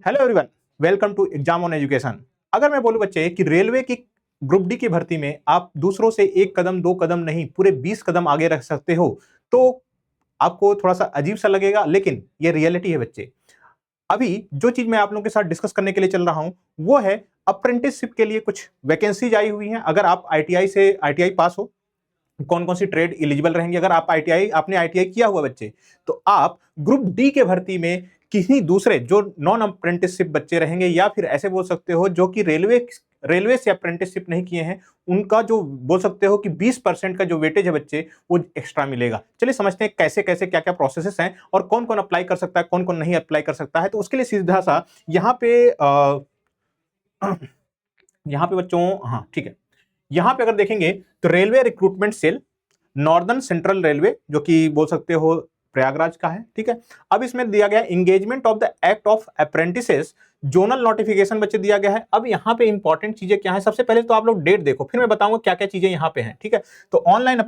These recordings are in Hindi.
Hello everyone, welcome to exam on education. अगर मैं बोलूं बच्चे कि रेलवे की ग्रुप डी की भर्ती में आप दूसरों से एक कदम दो कदम नहीं पूरे 20 कदम आगे रख सकते हो तो आपको थोड़ा सा अजीब सा लगेगा, लेकिन ये रियलिटी है बच्चे। अभी जो चीज मैं आप लोगों के साथ डिस्कस करने के लिए चल रहा हूं वो है अप्रेंटिसशिप के लिए कुछ वैकेंसीज आई हुई हैं। अगर आप आईटीआई पास हो, कौन कौन सी ट्रेड एलिजिबल रहेंगे। अगर आप आपने आईटीआई किया हुआ बच्चे, तो आप ग्रुप डी के भर्ती में किसी दूसरे जो नॉन अप्रेंटिसशिप बच्चे रहेंगे, या फिर ऐसे बोल सकते हो जो कि रेलवे से अप्रेंटिसशिप नहीं किए हैं, उनका जो बोल सकते हो कि 20% का जो वेटेज है बच्चे, वो एक्स्ट्रा मिलेगा। चलिए समझते हैं कैसे कैसे क्या क्या प्रोसेसेस हैं और कौन कौन अप्लाई कर सकता है, कौन कौन नहीं अप्लाई कर सकता है। तो उसके लिए सीधा सा यहाँ पे यहाँ पे बच्चों, हाँ ठीक है, यहां पे अगर देखेंगे तो railway recruitment cell, northern central railway, जो कि बोल सकते हो प्रयागराज का है, ठीक है। अब इसमें दिया गया engagement of the act of apprentices, zonal notification बच्चे दिया गया है। अब यहां पे इंपॉर्टेंट चीजें क्या है, सबसे पहले तो आप लोग डेट देखो, फिर मैं बताऊंगा क्या क्या चीजें यहां पे हैं, ठीक है। तो ऑनलाइन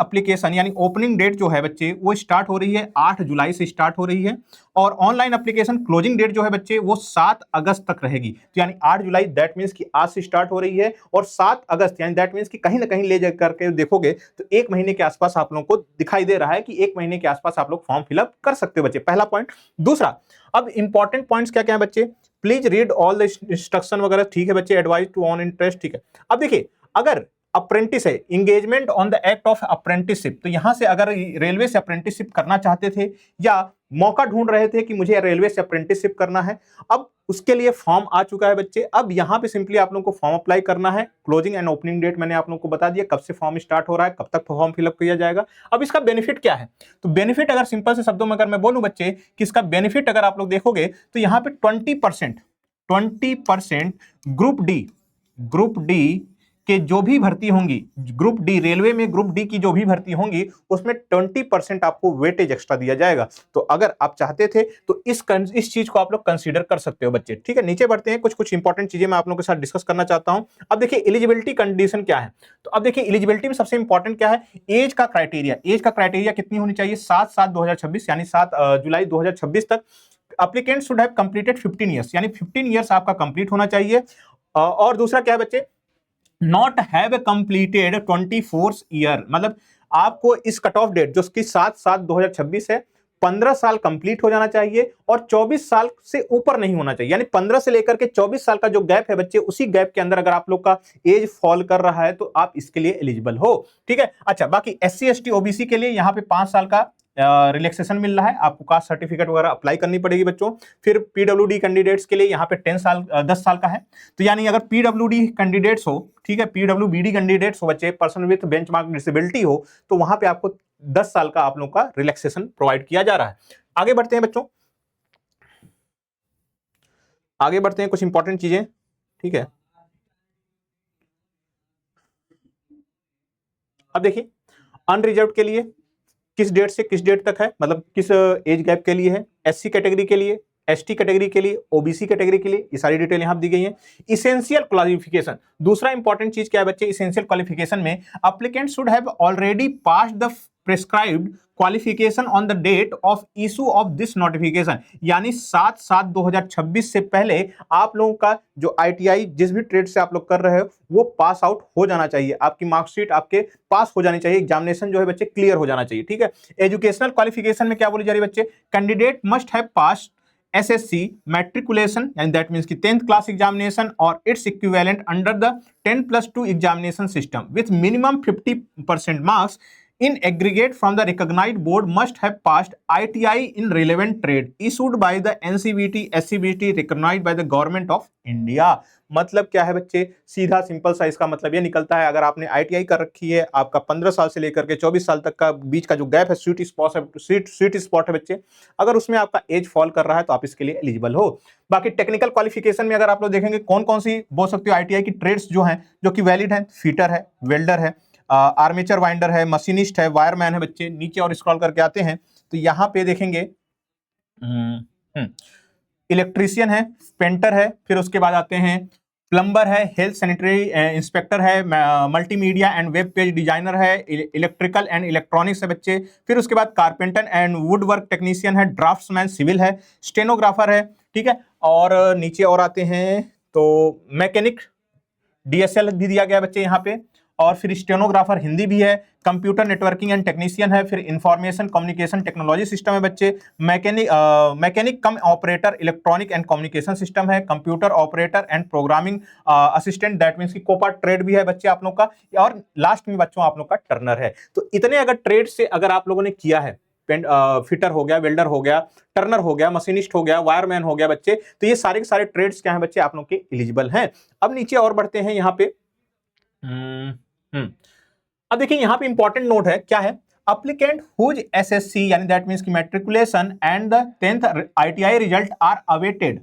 एप्लीकेशन यानी ओपनिंग डेट जो है बच्चे वो स्टार्ट हो रही है 8 जुलाई से स्टार्ट हो रही है, और ऑनलाइन एप्लीकेशन क्लोजिंग डेट जो है बच्चे वो 7 अगस्त तक रहेगी। तो यानी 8 जुलाई दैट मींस कि आज से स्टार्ट हो रही है, और 7 अगस्त यानी दैट मींस कि कहीं ना कहीं ले जा करके देखोगे तो 1 महीने के आसपास आप लोगों को दिखाई दे रहा है कि 1 महीने के आसपास आप लोग फॉर्म फिलअप कर सकते हो बच्चे। पहला पॉइंट। दूसरा, अब इंपॉर्टेंट पॉइंट्स क्या क्या है बच्चे, please read all the instruction वगैरह, ठीक है बच्चे, एडवाइस टू ऑन इंटरेस्ट, ठीक है। अब देखिए, अगर अप्रेंटिस है, engagement on the act of apprenticeship, तो यहां से अगर रेलवे से अप्रेंटिसशिप करना चाहते थे या मौका ढूंढ रहे थे कि मुझे रेलवे से अप्रेंटिसशिप करना है, अब उसके लिए फॉर्म आ चुका है बच्चे। अब यहां पे सिंपली आप लोगों को फॉर्म अप्लाई करना है। क्लोजिंग एंड ओपनिंग डेट मैंने आप लोगों को बता दिया, कब से फॉर्म स्टार्ट हो रहा है, कब तक फॉर्म फिलअप किया जाएगा। अब इसका बेनिफिट क्या है, तो बेनिफिट अगर सिंपल से शब्दों में अगर मैं बोलूं बच्चे कि इसका बेनिफिट अगर आप लोग देखोगे तो यहां पे 20% ग्रुप डी के जो भी भर्ती होंगी, ग्रुप डी रेलवे में ग्रुप डी की जो भी भर्ती होंगी उसमें 20% आपको वेटेज एक्स्ट्रा दिया जाएगा। तो अगर आप चाहते थे तो इस चीज को आप लोग कंसीडर कर सकते हो बच्चे, ठीक है। नीचे बढ़ते हैं, कुछ इंपॉर्टेंट चीजें मैं आप लोगों के साथ डिस्कस करना चाहता हूं। अब देखिए एलिजिबिलिटी कंडीशन क्या है, तो अब देखिए एलिजिबिलिटी में सबसे इंपॉर्टेंट क्या है, एज का क्राइटेरिया कितनी होनी चाहिए, 7/7/2026 यानी 7 जुलाई 2026 तक applicant should have completed 15 years, यानी 15 ईयर्स आपका कंप्लीट होना चाहिए। और दूसरा क्या है बच्चे, नॉट हैव कंप्लीटेड 24 ईयर, मतलब आपको इस कट ऑफ डेट जो कि 7/7/2026 है, 15 साल कंप्लीट हो जाना चाहिए और 24 साल से ऊपर नहीं होना चाहिए। यानी 15 से लेकर के 24 साल का जो गैप है बच्चे, उसी गैप के अंदर अगर आप लोग का एज फॉल कर रहा है तो आप इसके लिए एलिजिबल हो, ठीक है। अच्छा, बाकी SC ST OBC के लिए यहाँ पे 5 साल का रिलैक्सेशन मिल रहा है, आपको कास्ट सर्टिफिकेट वगैरह अप्लाई करनी पड़ेगी बच्चों। फिर PWD कैंडिडेट्स के लिए यहाँ पे 10 साल का है। तो यानी अगर PWD कैंडिडेट्स हो, ठीक है, PWBD कैंडिडेट्स हो बच्चे, पर्सन विथ बेंचमार्क डिसेबिलिटी हो, तो वहां पे आपको 10 साल का आप लोगों का रिलैक्सेशन प्रोवाइड किया जा रहा है। आगे बढ़ते हैं बच्चों, आगे बढ़ते हैं, कुछ इंपॉर्टेंट चीजें, ठीक है। अब देखिए, अनरिजर्व के लिए किस डेट से किस डेट तक है, मतलब किस एज गैप के लिए है, SC कैटेगरी के लिए, ST कैटेगरी के लिए, OBC कैटेगरी के लिए, ये सारी डिटेल यहां दी गई है। इसेंशियल क्वालिफिकेशन, दूसरा इंपॉर्टेंट चीज क्या है बच्चे, इसेंशियल क्वालिफिकेशन में applicant should have already passed the prescribed qualification on the date of issue of this notification, यानी 7/7/2026 से पहले आप लोगों का जो ITI जिस भी ट्रेड से आप लोग कर रहे हो वो पास आउट हो जाना चाहिए, आपकी मार्कशीट आपके पास हो जानी चाहिए, एग्जामिनेशन जो है बच्चे क्लियर हो जाना चाहिए, ठीक है। एजुकेशनल क्वालिफिकेशन में क्या बोली जा रही है बच्चे, candidate must have pass SSC matriculation, and that means कि 10th class examination or its equivalent under the 10+2 examination system with minimum 50% marks in aggregate from the recognized board, must have passed ITI in relevant trade issued by the NCVT SCVT recognized by the government of India। मतलब क्या है बच्चे, सीधा सिंपल सा इसका मतलब ये निकलता है, अगर आपने ITI कर रखी है, आपका 15 साल से लेकर के 24 साल तक का बीच का जो गैप है, स्वीट स्पॉट है बच्चे, अगर उसमें आपका एज फॉल कर रहा है तो आप इसके लिए एलिजिबल हो। बाकी टेक्निकल क्वालिफिकेशन में अगर आप लोग देखेंगे कौन कौन सी बोल सकते हो ITI की ट्रेड्स जो हैं जो कि वैलिड हैं, फीटर है, वेल्डर है, आर्मेचर वाइंडर है, मशीनिस्ट है, वायरमैन है बच्चे। नीचे और स्क्रॉल करके आते हैं तो यहाँ पे देखेंगे इलेक्ट्रीशियन है, पेंटर है, फिर उसके बाद आते हैं प्लम्बर है, हेल्थ सैनिटरी इंस्पेक्टर है, multimedia and web page designer है, इलेक्ट्रिकल एंड इलेक्ट्रॉनिक्स है बच्चे। फिर उसके बाद carpenter and would work technician है, ड्राफ्ट्समैन सिविल है, स्टेनोग्राफर है, ठीक है। और नीचे और आते हैं तो मैकेनिक DSL भी दिया गया बच्चे यहाँ पे, और फिर स्टेनोग्राफर हिंदी भी है, कंप्यूटर नेटवर्किंग एंड टेक्नीशियन है, फिर इंफॉर्मेशन कम्युनिकेशन टेक्नोलॉजी सिस्टम है बच्चे, mechanic cum operator electronic and communication system है, computer operator and programming assistant, that means की कोपा ट्रेड भी है बच्चे आप लोग का, और लास्ट में बच्चों आप लोग का टर्नर है। तो इतने अगर ट्रेड से अगर आप लोगों ने किया है, फिटर हो गया, वेल्डर हो गया, टर्नर हो गया, मशीनिस्ट हो गया, वायरमैन हो गया बच्चे, तो ये सारे के सारे ट्रेड्स क्या हैं बच्चे आप लोग के एलिजिबल हैं। अब नीचे और बढ़ते हैं यहाँ पे। अब देखिए यहाँ पे इंपॉर्टेंट नोट है, क्या है, अप्लीकेंट हुज SSC यानी दैट मींस की matriculation and the 10th ITI result are awaited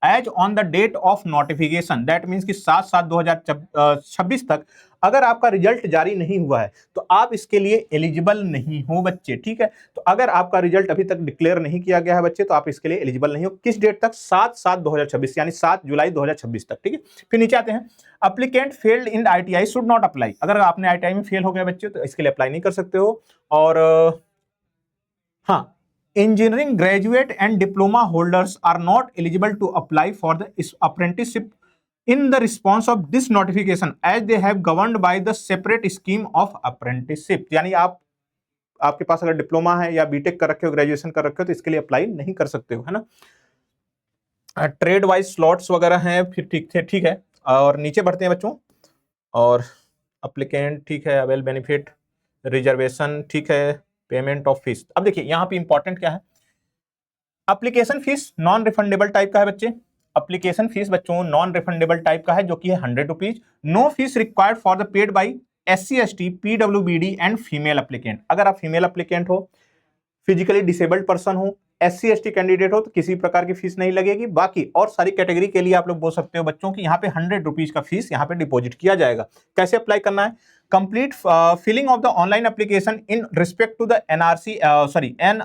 as on the date of notification, that means कि 7/7/2026 तक अगर आपका रिजल्ट जारी नहीं हुआ है तो आप इसके लिए एलिजिबल नहीं हो बच्चे, ठीक है। तो अगर आपका रिजल्ट अभी तक डिक्लेयर नहीं किया गया है बच्चे तो आप इसके लिए एलिजिबल नहीं हो। किस डेट तक? 7/7/2026 यानी 7 जुलाई 2026 तक, ठीक है। फिर नीचे आते हैं, applicant failed in ITI should not apply, अगर आपने ITI में फेल हो गया बच्चे तो इसके लिए अप्लाई नहीं कर सकते हो। और हाँ, engineering graduate and diploma holders are not eligible to apply for the apprenticeship in the response of this notification as they have governed by the separate scheme of apprenticeship, यानी आपके पास अगर डिप्लोमा है या बीटेक कर रखे हो, ग्रेजुएशन कर रखे हो तो इसके लिए अप्लाई नहीं कर सकते हो, है ना। ट्रेड वाइज स्लॉट्स वगैरह हैं, फिर ठीक है। और नीचे बढ़ते हैं बच्चों, और अप्लीकेंट ठीक है, अवेल बेनिफिट, रिजर्वेशन ठीक है, पेमेंट ऑफ फीस। अब देखिए यहाँ पे इंपॉर्टेंट क्या है, application fee non refundable type का है बच्चे, एप्लीकेशन फीस बच्चों नॉन रिफंडेबल टाइप का है जो कि है 100 rupees. No fee required for the paid by SC ST PWBD and female applicant, अगर आप फीमेल एप्लीकेंट हो, फिजिकली डिसेबल्ड पर्सन हो, SC ST कैंडिडेट हो तो किसी प्रकार की फीस नहीं लगेगी। बाकी और सारी कैटेगरी के लिए आप लोग बोल सकते हो बच्चों की यहाँ पे 100 रुपीज का फीस यहाँ पे डिपॉजिट किया जाएगा। कैसे अप्लाई करना है, complete filling of the online application in respect to the NRC and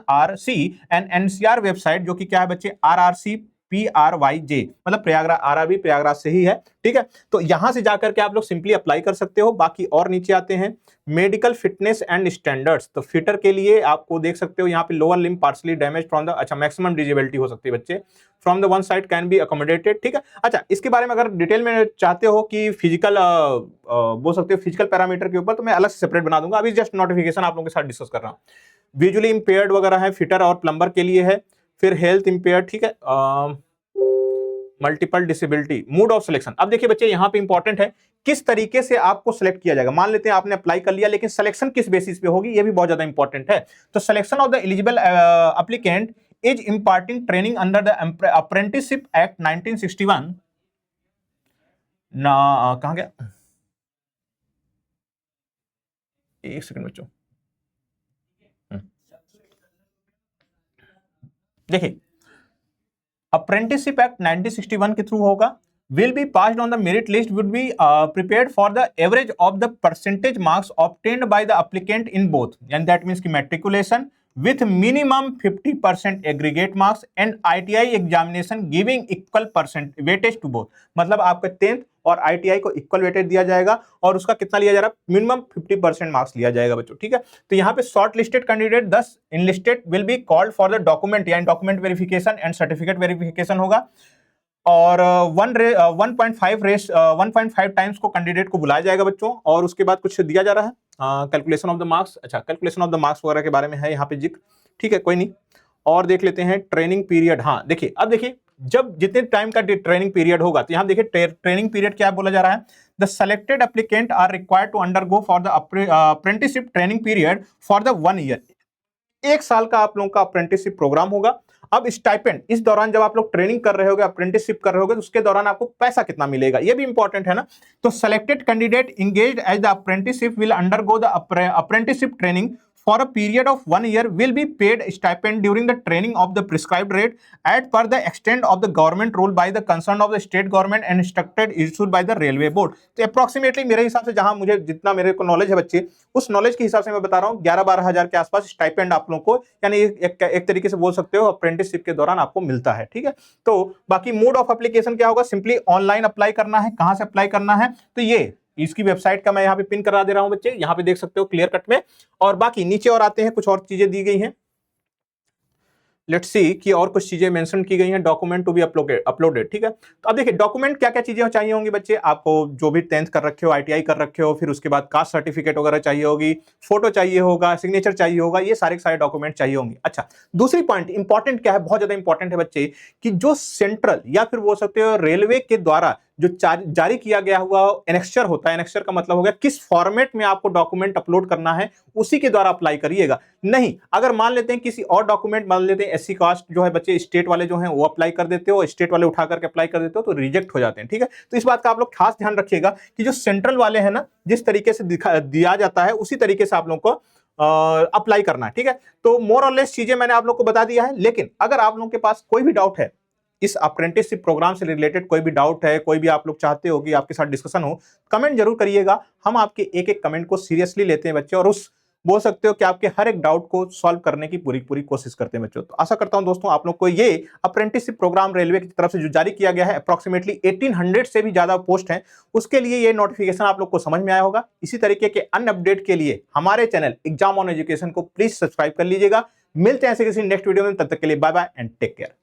NCR website, जो कि क्या है बच्चे RRC PRYJ, मतलब प्रयागराज, RRB प्रयागराज से ही है, ठीक है। तो यहां से जाकर के आप लोग सिंपली अप्लाई कर सकते हो। बाकी और नीचे आते हैं, मेडिकल फिटनेस एंड स्टैंडर्ड्स, तो फिटर के लिए आपको देख सकते हो यहाँ पे lower limb partially damage from the, अच्छा मैक्सिमम डिजेबिलिटी हो सकती है बच्चे, from the one side can be accommodated, ठीक है। अच्छा, इसके बारे में अगर डिटेल में चाहते हो कि फिजिकल बोल सकते हो फिजिकल पैरामीटर के ऊपर, तो मैं अलग से सेपरेट बना दूंगा, अभी जस्ट नोटिफिकेशन आप लोगों के साथ डिस्कस कर रहा हूँ। विजुअली इंपेयर्ड वगैरह है, फिटर और प्लम्बर के लिए है, फिर हेल्थ इंपेयर्ड, ठीक है, multiple disability, mood off selection. अब देखिए बच्चे यहाँ पे इंपॉर्टेंट है किस तरीके से आपको सिलेक्ट किया जाएगा। मान लेते हैं आपने अप्लाई कर लिया, लेकिन सिलेक्शन किस बेसिस पे होगी ये भी बहुत ज्यादा इंपॉर्टेंट है। तो selection of the eligible applicant is imparting training under the apprenticeship act 1961 ना, कहां गया, एक सेकंड बच्चों, देखिए अप्रेंटिसशिप एक्ट 1961 के थ्रू होगा, will be passed on the merit list, would be prepared for the average of the percentage marks obtained by the applicant in both, and that means ki matriculation with minimum 50% aggregate marks and ITI examination giving equal percent weightage to both, मतलब आपका 10th और ITI को इक्वल वेटेज दिया जाएगा और उसका कितना लिया जा रहा है, मिनिमम 50% मार्क्स लिया जाएगा बच्चों, ठीक है। तो यहाँ पे short listed candidate 10 enlisted will be called for the document यानी document verification and certificate verification होगा, और 1.5 टाइम्स को कैंडिडेट को बुलाया जाएगा बच्चों, और उसके बाद कुछ दिया जा रहा है कैलकुलेशन ऑफ द मार्क्स, अच्छा कैलकुलेशन ऑफ द मार्क्स वगैरह के बारे में है यहाँ पे जिक्र, ठीक है, कोई नहीं। और देख लेते हैं ट्रेनिंग पीरियड, हाँ देखिए, अब देखिए जब जितने टाइम का ट्रेनिंग पीरियड होगा तो यहाँ देखिए ट्रेनिंग पीरियड क्या बोला जा रहा है, the selected applicant are required to undergo for the apprenticeship training period for the 1 year, 1 साल का आप लोगों का अप्रेंटिसशिप प्रोग्राम होगा। अब स्टाइपेंड, इस दौरान जब आप लोग ट्रेनिंग कर रहे होगे, अप्रेंटिसशिप कर रहे होगे, तो उसके दौरान आपको पैसा कितना मिलेगा ये भी इंपॉर्टेंट है ना। तो selected candidate engaged as the apprenticeship will undergo the apprenticeship training for a period of 1 year will be paid stipend during the training of the prescribed rate at per the extent of the government rule by the concern of the state government and instructed issued by the railway board। तो अप्रोक्सीमेटली मेरे हिसाब से जहां मुझे जितना मेरे को नॉलेज है बच्चे, उस नॉलेज के हिसाब से मैं बता रहा हूं 11-12 हजार के आसपास स्टाइपेंड आप लोगों को, यानी एक तरीके से बोल सकते हो अप्रेंटिसशिप के दौरान आपको मिलता है। ठीक है, तो बाकी मोड ऑफ एप्लीकेशन क्या होगा, सिंपली ऑनलाइन अप्लाई करना है। कहां से अप्लाई करना है, तो ये इसकी वेबसाइट का मैं यहां पे पिन करा दे रहा हूं बच्चे, यहां पे देख सकते हो क्लियर कट में। और बाकी नीचे और आते हैं, कुछ और चीजें दी गई हैं। लेट्स सी कि और कुछ चीजें मेंशन की गई हैं, डॉक्यूमेंट टू बी अपलोडेड। ठीक है, तो अब देखिए डॉक्यूमेंट क्या क्या चीजें चाहिए होंगी बच्चे आपको, जो भी 10th कर रखे हो, ITI कर रखे हो, फिर उसके बाद कास्ट सर्टिफिकेट वगैरह चाहिए होगी, फोटो चाहिए होगा, सिग्नेचर चाहिए होगा, ये सारे सारे डॉक्यूमेंट चाहिए होंगे। अच्छा, दूसरी पॉइंट इंपॉर्टेंट क्या है, बहुत ज्यादा इंपॉर्टेंट है बच्चे, कि जो सेंट्रल या फिर बोल सकते हो रेलवे के द्वारा जो जारी किया गया हुआ एनेक्स्चर होता है, एनेक्स्चर का मतलब हो गया किस फॉर्मेट में आपको डॉक्यूमेंट अपलोड करना है, उसी के द्वारा अप्लाई करिएगा। नहीं, अगर मान लेते हैं किसी और डॉक्यूमेंट, मान लेते हैं SC कास्ट जो है बच्चे, स्टेट वाले जो हैं वो अप्लाई कर देते हो, स्टेट वाले उठा करके अप्लाई कर देते हो, तो रिजेक्ट हो जाते हैं। ठीक है, तो इस बात का आप लोग खास ध्यान रखिएगा कि जो सेंट्रल वाले हैं ना, जिस तरीके से दिया जाता है उसी तरीके से आप लोग को अप्लाई करना है। ठीक है, तो मोर और लेस चीजें मैंने आप लोग को बता दिया है, लेकिन अगर आप लोगों के पास कोई भी डाउट है, इस अप्रेंटिसशिप प्रोग्राम से रिलेटेड कोई भी डाउट है, कोई भी आप लोग चाहते हो कि आपके साथ डिस्कशन हो, कमेंट जरूर करिएगा। हम आपके एक एक कमेंट को सीरियसली लेते हैं बच्चे, और उस बोल सकते हो कि आपके हर एक डाउट को सॉल्व करने की पूरी कोशिश करते हैं बच्चों। तो आशा करता हूं दोस्तों आप लोग को ये अप्रेंटिसशिप प्रोग्राम रेलवे की तरफ से जो जारी किया गया है, अप्रोक्सीमेटली 1800 से भी ज्यादा पोस्ट हैं, उसके लिए ये नोटिफिकेशन आप लोग को समझ में आया होगा। इसी तरीके के अन्य अपडेट के लिए हमारे चैनल एग्जाम ऑन एजुकेशन को प्लीज सब्सक्राइब कर लीजिएगा। मिलते हैं ऐसे किसी नेक्स्ट वीडियो में, तब तक के लिए bye bye and take care.